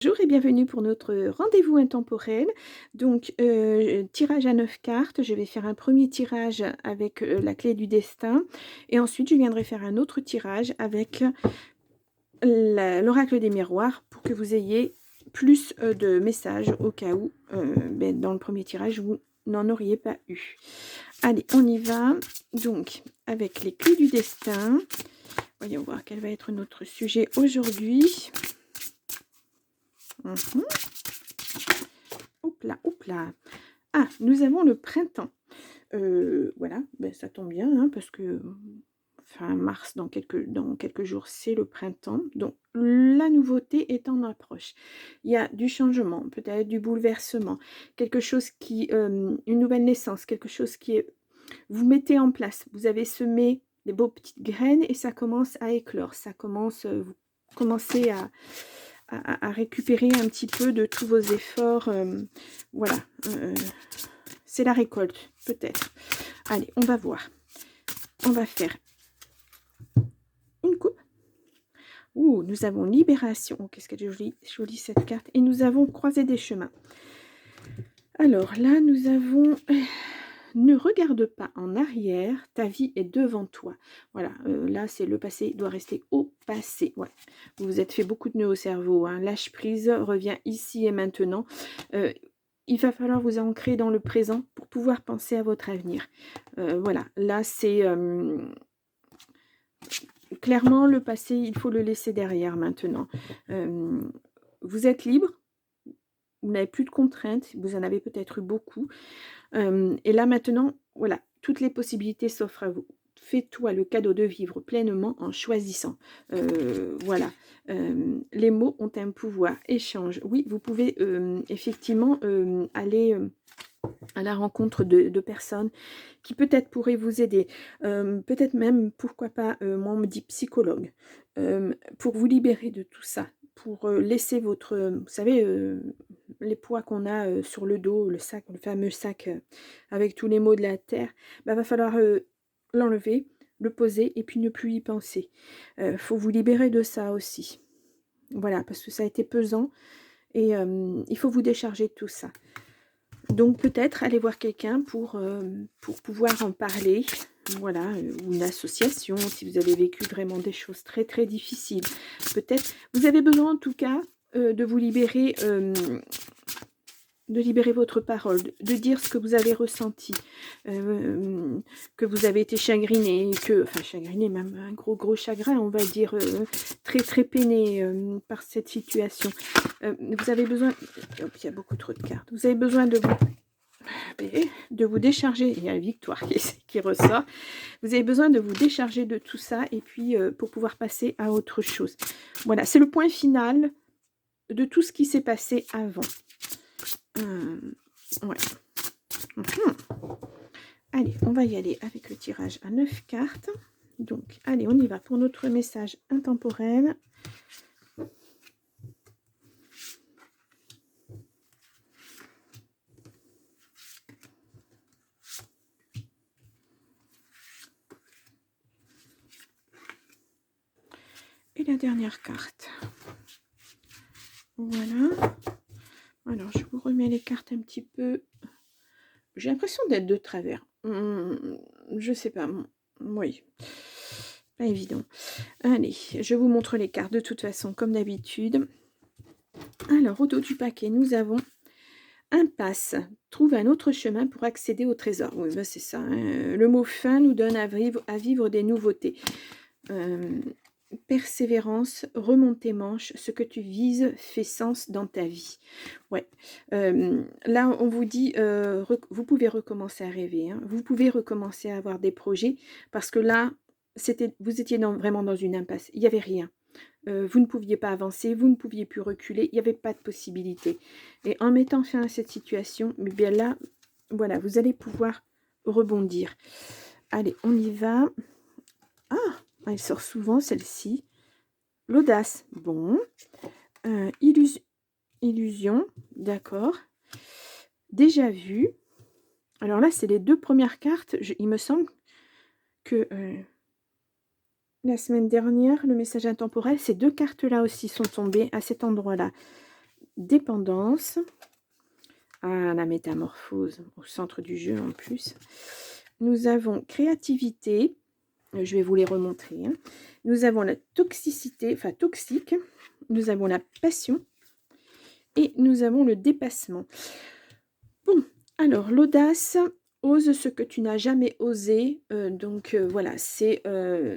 Bonjour et bienvenue pour notre rendez-vous intemporel. Donc, tirage à 9 cartes. Je vais faire un premier tirage avec la clé du destin et ensuite je viendrai faire un autre tirage avec l'oracle des miroirs pour que vous ayez plus de messages au cas où dans le premier tirage vous n'en auriez pas eu. Allez, on y va. Donc, avec les clés du destin, voyons voir quel va être notre sujet aujourd'hui. Hop là, hop là. Ah, nous avons le printemps. Voilà, ben, ça tombe bien, hein, parce que fin mars, dans quelques jours, c'est le printemps. Donc, la nouveauté est en approche. Il y a du changement, peut-être du bouleversement, quelque chose qui, une nouvelle naissance, quelque chose qui est, vous mettez en place. Vous avez semé des beaux petites graines et ça commence à éclore. Ça commence, vous commencez à récupérer un petit peu de tous vos efforts. Voilà. C'est la récolte, peut-être. Allez, on va voir. On va faire une coupe. Ouh, nous avons libération. Oh, qu'est-ce qu'elle est jolie cette carte. Et nous avons croisé des chemins. Alors là, nous avons... Ne regarde pas en arrière, ta vie est devant toi. Voilà, là, c'est le passé, doit rester au passé. Ouais. Vous vous êtes fait beaucoup de nœuds au cerveau. Hein. Lâche prise, reviens ici et maintenant. Il va falloir vous ancrer dans le présent pour pouvoir penser à votre avenir. Voilà, là, c'est... clairement, le passé, il faut le laisser derrière maintenant. Vous êtes libre. Vous n'avez plus de contraintes. Vous en avez peut-être eu beaucoup. Et là maintenant, voilà, toutes les possibilités s'offrent à vous. Fais-toi le cadeau de vivre pleinement en choisissant. Voilà, les mots ont un pouvoir. Échange. Oui, vous pouvez effectivement aller à la rencontre de personnes qui peut-être pourraient vous aider. Peut-être même, pourquoi pas, moi on me dit psychologue, pour vous libérer de tout ça, pour laisser votre, vous savez, les poids qu'on a sur le dos, le sac, le fameux sac avec tous les maux de la terre, bah, va falloir l'enlever, le poser et puis ne plus y penser. Faut vous libérer de ça aussi. Voilà, parce que ça a été pesant et il faut vous décharger de tout ça. Donc peut-être aller voir quelqu'un pour pouvoir en parler, voilà, ou une association si vous avez vécu vraiment des choses très très difficiles. Peut-être, vous avez besoin en tout cas de vous libérer, de libérer votre parole, de dire ce que vous avez ressenti, que vous avez été chagriné, enfin chagriné, même un gros chagrin, on va dire, très très peiné par cette situation. Vous avez besoin, hop, il y a beaucoup trop de cartes, vous avez besoin de vous décharger, il y a la victoire qui ressort, vous avez besoin de vous décharger de tout ça et puis pour pouvoir passer à autre chose. Voilà, c'est le point final de tout ce qui s'est passé avant. Ouais. Allez, on va y aller avec le tirage à 9 cartes. Donc, allez, on y va pour notre message intemporel. Et la dernière carte. Voilà. Alors, je vous remets les cartes un petit peu. J'ai l'impression d'être de travers. Je sais pas. Oui. Pas évident. Allez, je vous montre les cartes de toute façon, comme d'habitude. Alors, au dos du paquet, nous avons impasse. Trouve un autre chemin pour accéder au trésor. Oui, ben c'est ça. Hein. Le mot fin nous donne à vivre des nouveautés. Persévérance, remonter manche, ce que tu vises fait sens dans ta vie. Ouais. Là, on vous dit, vous pouvez recommencer à rêver. Hein. Vous pouvez recommencer à avoir des projets parce que là, vous étiez vraiment dans une impasse. Il n'y avait rien. Vous ne pouviez pas avancer, vous ne pouviez plus reculer, il n'y avait pas de possibilité. Et en mettant fin à cette situation, mais bien là, voilà, vous allez pouvoir rebondir. Allez, on y va. Ah, elle sort souvent celle-ci. L'audace, bon. Illusion, d'accord. Déjà vu. Alors là, c'est les deux premières cartes. Il me semble que la semaine dernière, le message intemporel, ces deux cartes-là aussi sont tombées à cet endroit-là. dépendance. Ah, la métamorphose au centre du jeu en plus. Nous avons créativité. Je vais vous les remontrer. Hein. Nous avons la toxicité, enfin toxique. Nous avons la passion. Et nous avons le dépassement. Bon, alors l'audace, ose ce que tu n'as jamais osé. Voilà, c'est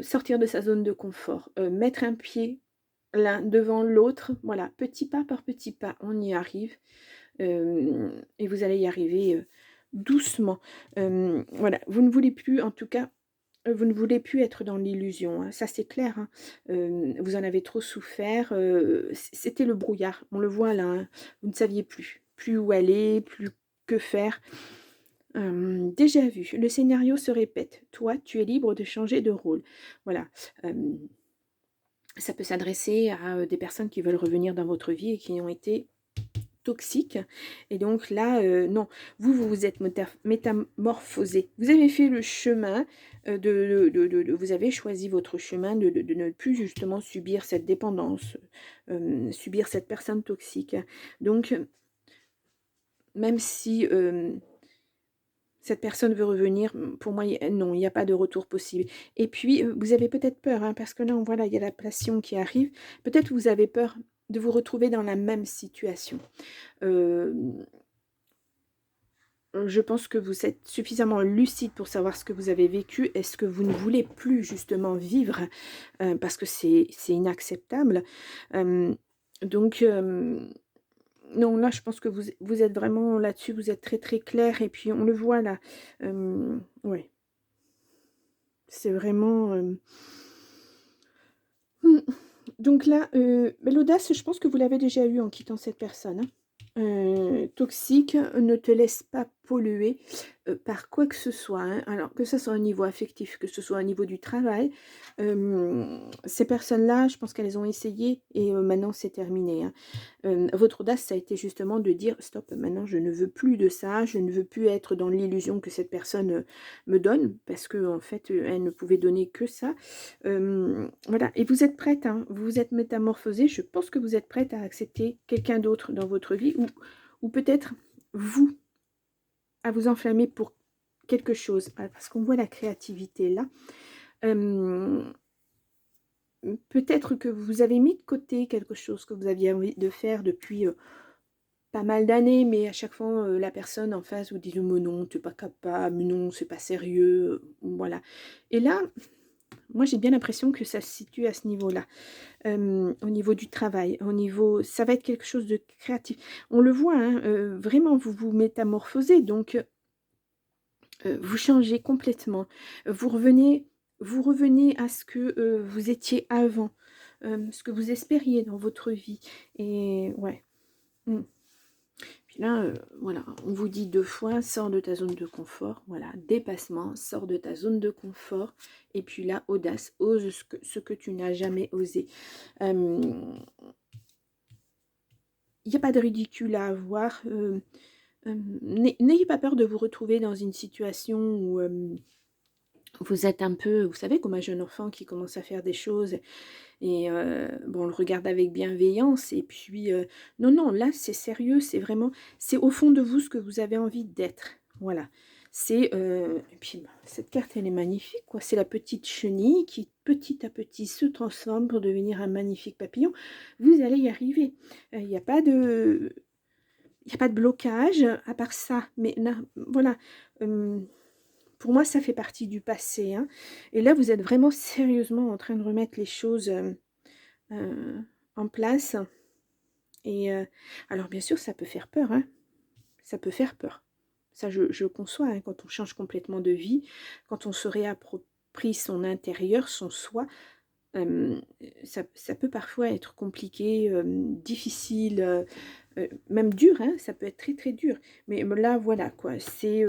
sortir de sa zone de confort. Mettre un pied l'un devant l'autre. Voilà, petit pas par petit pas, on y arrive. Et vous allez y arriver doucement. Voilà, vous ne voulez plus, en tout cas, vous ne voulez plus être dans l'illusion, hein, ça c'est clair. Hein. Vous en avez trop souffert. C'était le brouillard, on le voit là. Hein. Vous ne saviez plus où aller, plus que faire. Déjà vu, le scénario se répète. Toi, tu es libre de changer de rôle. Voilà. Ça peut s'adresser à des personnes qui veulent revenir dans votre vie et qui ont été toxiques. Et donc là, non, vous êtes métamorphosé. Vous avez fait le chemin vous avez choisi votre chemin de ne plus justement subir cette dépendance, subir cette personne toxique. Donc, même si cette personne veut revenir, pour moi, non, il n'y a pas de retour possible. Et puis, vous avez peut-être peur, hein, parce que là, voilà, il y a la passion qui arrive. Peut-être vous avez peur de vous retrouver dans la même situation. Je pense que vous êtes suffisamment lucide pour savoir ce que vous avez vécu. Est-ce que vous ne voulez plus justement vivre parce que c'est inacceptable. Non, là, je pense que vous êtes vraiment là-dessus, vous êtes très très clair. Et puis, on le voit là. Ouais, c'est vraiment... Donc là, l'audace, je pense que vous l'avez déjà eu en quittant cette personne. Hein. Toxique, ne te laisse pas polluer par quoi que ce soit. Hein. Alors, que ce soit au niveau affectif, que ce soit au niveau du travail. Ces personnes-là, je pense qu'elles ont essayé et maintenant c'est terminé. Hein. Votre audace, ça a été justement de dire stop, maintenant je ne veux plus de ça, je ne veux plus être dans l'illusion que cette personne me donne, parce que en fait, elle ne pouvait donner que ça. Voilà, et vous êtes prête, hein, vous vous êtes métamorphosée, je pense que vous êtes prête à accepter quelqu'un d'autre dans votre vie, ou peut-être vous, à vous enflammer pour quelque chose, parce qu'on voit la créativité là. Peut-être que vous avez mis de côté quelque chose que vous aviez envie de faire depuis pas mal d'années, mais à chaque fois, la personne en face vous dit mais non, tu n'es pas capable, mais non, c'est pas sérieux, voilà. Et là, moi j'ai bien l'impression que ça se situe à ce niveau-là, au niveau du travail, au niveau, ça va être quelque chose de créatif. On le voit, hein, vraiment, vous vous métamorphosez, donc vous changez complètement. Vous revenez à ce que vous étiez avant, ce que vous espériez dans votre vie. Et ouais. Puis là, voilà, on vous dit 2 fois, sors de ta zone de confort. Voilà, dépassement, sors de ta zone de confort. Et puis là, audace, ose ce que tu n'as jamais osé. Il n'y a pas de ridicule à avoir. N'ayez pas peur de vous retrouver dans une situation où vous êtes un peu, vous savez, comme un jeune enfant qui commence à faire des choses et bon, on le regarde avec bienveillance et puis non, non, là c'est sérieux, c'est vraiment, c'est au fond de vous ce que vous avez envie d'être, voilà. C'est, et puis bah, cette carte elle est magnifique, quoi. C'est la petite chenille qui petit à petit se transforme pour devenir un magnifique papillon. Vous allez y arriver. Il n'y a pas de... Il n'y a pas de blocage à part ça, mais là, voilà. Pour moi, ça fait partie du passé. Hein. Et là, vous êtes vraiment sérieusement en train de remettre les choses en place. Et alors, bien sûr, ça peut faire peur. Hein. Ça peut faire peur. Ça, je conçois, hein, quand on change complètement de vie, quand on se réapproprie son intérieur, son soi, ça peut parfois être compliqué, difficile, même dur. Hein, ça peut être très, très dur. Mais là, voilà, quoi. C'est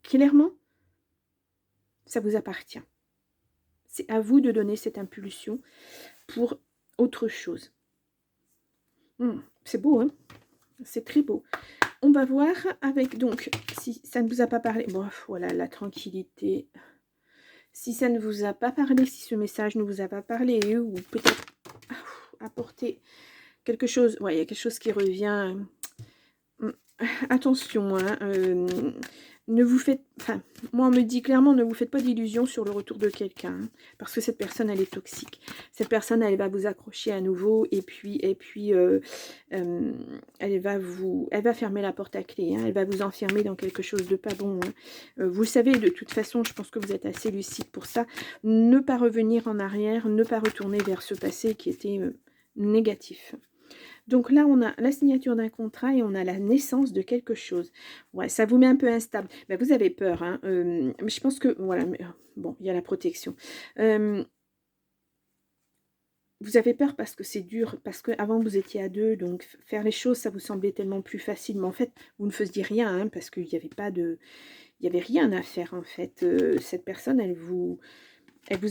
clairement, ça vous appartient. C'est à vous de donner cette impulsion pour autre chose. C'est beau, hein? C'est très beau. On va voir avec, donc, si ça ne vous a pas parlé, bon, voilà, la tranquillité. Si ça ne vous a pas parlé, si ce message ne vous a pas parlé, ou peut-être apporter quelque chose, ouais, il y a quelque chose qui revient. Mmh, attention, hein, ne vous faites, enfin, moi on me dit clairement: «Ne vous faites pas d'illusions sur le retour de quelqu'un», hein, parce que cette personne elle est toxique. Cette personne elle va vous accrocher à nouveau hem, elle va fermer la porte à clé, hein, elle va vous enfermer dans quelque chose de pas bon, hein. Vous le savez de toute façon, je pense que vous êtes assez lucide pour ça. Ne pas revenir en arrière, ne pas retourner vers ce passé qui était, négatif. Donc là, on a la signature d'un contrat et on a la naissance de quelque chose. Ouais, ça vous met un peu instable. Bah, vous avez peur, hein, mais je pense que voilà, mais bon, il y a la protection. Hem, vous avez peur parce que c'est dur, parce qu'avant vous étiez à 2, donc faire les choses, ça vous semblait tellement plus facile. Mais en fait, vous ne faisiez rien, hein, parce qu'il y avait pas de il y avait rien à faire, en fait. Cette personne, elle vous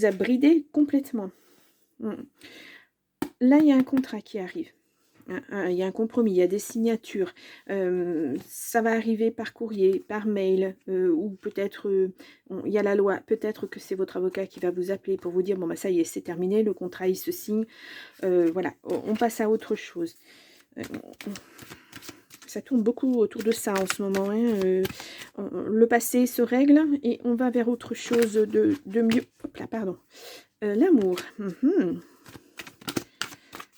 a bridé complètement. Mmh. Là, il y a un contrat qui arrive. Il y a un compromis, il y a des signatures. Ça va arriver par courrier, par mail, ou peut-être, il y a la loi. Peut-être que c'est votre avocat qui va vous appeler pour vous dire: «Bon, bah, ça y est, c'est terminé, le contrat, il se signe». Voilà, on passe à autre chose. Heu, Ça tourne beaucoup autour de ça en ce moment, hein, le passé se règle et on va vers autre chose de mieux. Hop là, pardon. L'amour. Mmh.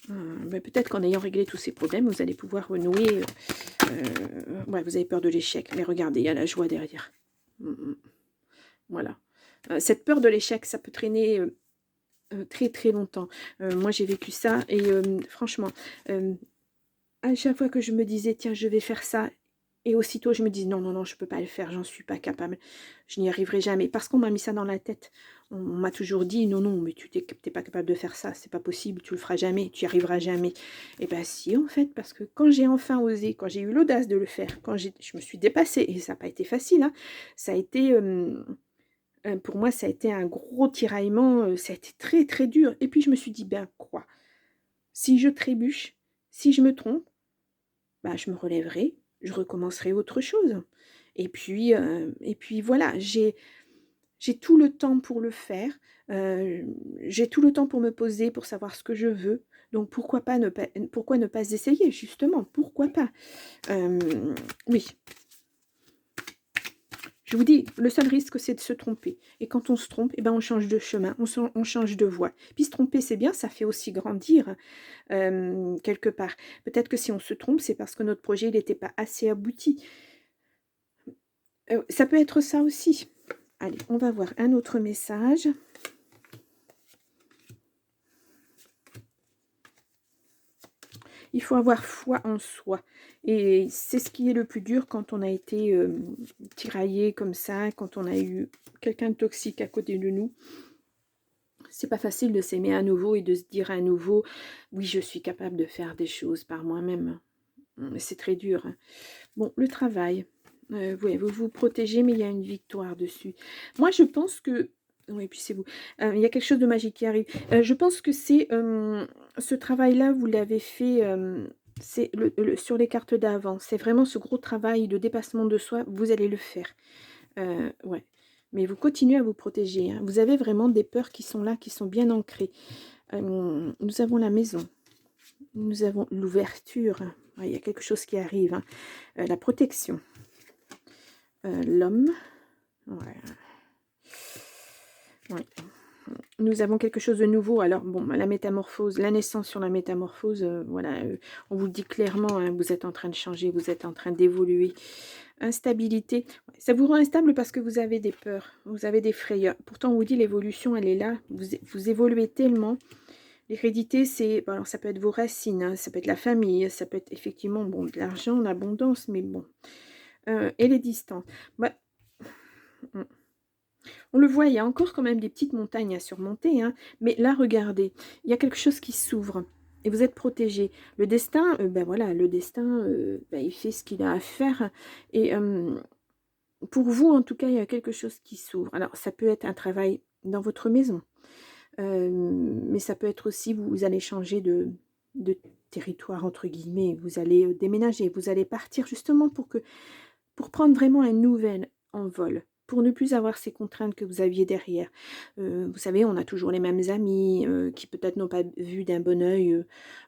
Bah, peut-être qu'en ayant réglé tous ces problèmes, vous allez pouvoir renouer. Ouais, vous avez peur de l'échec, mais regardez, il y a la joie derrière. Mmh mh. Voilà. Cette peur de l'échec, ça peut traîner, très, très longtemps. Moi, j'ai vécu ça et franchement, hem, à chaque fois que je me disais: «Tiens, je vais faire ça», et aussitôt je me dis: «Non, non, non, je peux pas le faire, j'en suis pas capable, je n'y arriverai jamais». Parce qu'on m'a mis ça dans la tête. On m'a toujours dit: «Non, non, mais tu es pas capable de faire ça, c'est pas possible, tu le feras jamais, tu y arriveras jamais». Et ben si, en fait, parce que quand j'ai enfin osé, quand j'ai eu l'audace de le faire, quand je me suis dépassée et ça a pas été facile, hein. Ça a été, pour moi, ça a été un gros tiraillement, ça a été très, très dur et puis je me suis dit: «Ben quoi? Si je trébuche, si je me trompe, bah, je me relèverai, je recommencerai autre chose». Et puis voilà, j'ai tout le temps pour le faire, heu, j'ai tout le temps pour me poser, pour savoir ce que je veux. Donc pourquoi ne pas essayer justement? Pourquoi pas? Oui, je vous dis, le seul risque, c'est de se tromper et quand on se trompe et ben, on change de chemin, on change de voie. Puis se tromper, c'est bien, ça fait aussi grandir, quelque part. Peut-être que si on se trompe, c'est parce que notre projet, il n'était pas assez abouti. Ça peut être ça aussi. Allez, on va voir un autre message. Il faut avoir foi en soi et c'est ce qui est le plus dur quand on a été, tiraillé comme ça, quand on a eu quelqu'un de toxique à côté de nous. C'est pas facile de s'aimer à nouveau et de se dire à nouveau: «Oui, je suis capable de faire des choses par moi-même». C'est très dur, hein. Bon, le travail, ouais, vous vous protégez, mais il y a une victoire dessus. Moi, je pense que oui, puis c'est vous. Il y a quelque chose de magique qui arrive. Je pense que c'est, ce travail-là, vous l'avez fait, c'est sur les cartes d'avant. C'est vraiment ce gros travail de dépassement de soi, vous allez le faire. Ouais. Mais vous continuez à vous protéger, hein. Vous avez vraiment des peurs qui sont là, qui sont bien ancrées. Nous avons la maison, nous avons l'ouverture. Ouais, il y a quelque chose qui arrive, hein. La protection. L'homme. Ouais. Ouais. Nous avons quelque chose de nouveau. Alors bon, la métamorphose, la naissance sur la métamorphose, voilà, on vous le dit clairement, hein, vous êtes en train de changer, vous êtes en train d'évoluer. Instabilité, ouais, ça vous rend instable parce que vous avez des peurs, vous avez des frayeurs. Pourtant, on vous dit l'évolution, elle est là, vous évoluez tellement. L'hérédité, c'est, bon, alors ça peut être vos racines, hein, ça peut être la famille, ça peut être effectivement, bon, de l'argent, l'abondance, mais bon. Et les distances. Bah, mmh. On le voit, il y a encore quand même des petites montagnes à surmonter, hein, mais là, regardez, il y a quelque chose qui s'ouvre et vous êtes protégés. Le destin, ben voilà, le destin, bah, il fait ce qu'il a à faire et pour vous, en tout cas, il y a quelque chose qui s'ouvre. Alors, ça peut être un travail dans votre maison, mais ça peut être aussi, vous allez changer de «territoire» entre guillemets, vous allez, déménager, vous allez partir justement pour prendre vraiment un nouvel envol, pour ne plus avoir ces contraintes que vous aviez derrière. Vous savez, on a toujours les mêmes amis, qui peut-être n'ont pas vu d'un bon œil,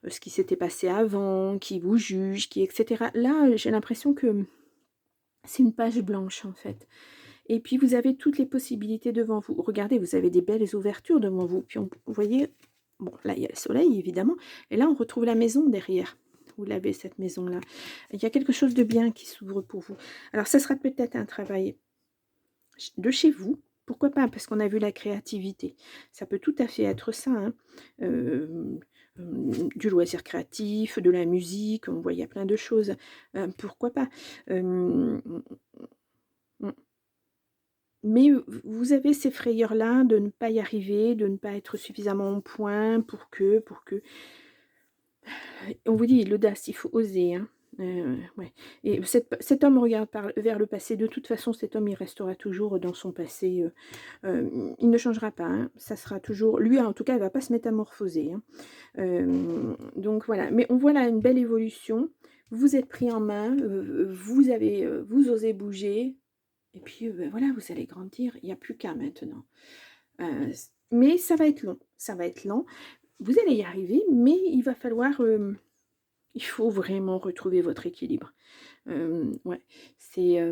ce qui s'était passé avant, qui vous jugent, qui et cetera. Là, j'ai l'impression que c'est une page blanche, en fait. Et puis vous avez toutes les possibilités devant vous. Regardez, vous avez des belles ouvertures devant vous. Puis vous voyez, bon, là, il y a le soleil, évidemment. Et là, on retrouve la maison derrière. Vous l'avez, cette maison-là. Il y a quelque chose de bien qui s'ouvre pour vous. Alors, ça sera peut-être un travail de chez vous. Pourquoi pas? Parce qu'on a vu la créativité. Ça peut tout à fait être ça, hein. Du loisir créatif, de la musique, on voit, il y a plein de choses. Pourquoi pas? Euh, mais vous avez ces frayeurs-là de ne pas y arriver, de ne pas être suffisamment au point pour que on vous dit l'audace, il faut oser, hein. Ouais, et cet homme regarde vers le passé. De toute façon, cet homme, il restera toujours dans son passé, il ne changera pas, hein. Ça sera toujours lui, en tout cas, il ne va pas se métamorphoser, hein. Donc voilà, mais on voit là une belle évolution. Vous vous êtes pris en main, vous osez bouger. Et puis, voilà, vous allez grandir, il n'y a plus qu'à maintenant. Mais ça va être long, ça va être lent. Vous allez y arriver, mais il va falloir, il faut vraiment retrouver votre équilibre. Ouais, c'est,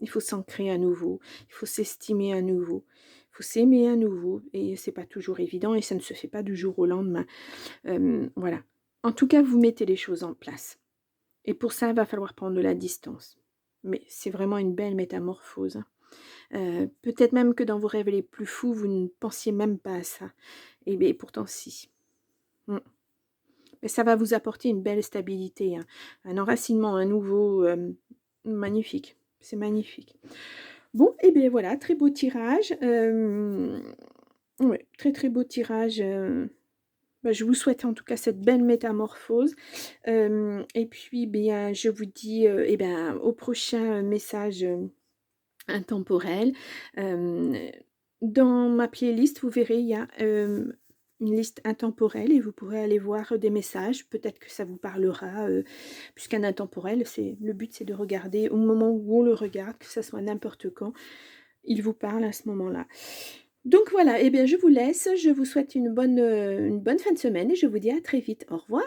il faut s'ancrer à nouveau, il faut s'estimer à nouveau, il faut s'aimer à nouveau et c'est pas toujours évident et ça ne se fait pas du jour au lendemain. Voilà. En tout cas, vous mettez les choses en place et pour ça, il va falloir prendre de la distance. Mais c'est vraiment une belle métamorphose, hein. Peut-être même que dans vos rêves les plus fous, vous ne pensiez même pas à ça. Et bien pourtant si. Mmh. Mais ça va vous apporter une belle stabilité, hein, un enracinement, un nouveau, magnifique. C'est magnifique. Bon et bien voilà, très beau tirage, ouais, très, très beau tirage, bah, je vous souhaite en tout cas cette belle métamorphose, et puis bien, je vous dis, et ben, au prochain message, intemporel. Hem, dans ma playlist, vous verrez, il y a, une liste intemporelle et vous pourrez aller voir des messages. Peut-être que ça vous parlera, puisqu'un intemporel, c'est le but, c'est de regarder au moment où on le regarde, que ça soit n'importe quand, il vous parle à ce moment-là. Donc voilà, et bien je vous laisse, je vous souhaite une bonne fin de semaine et je vous dis à très vite. Au revoir.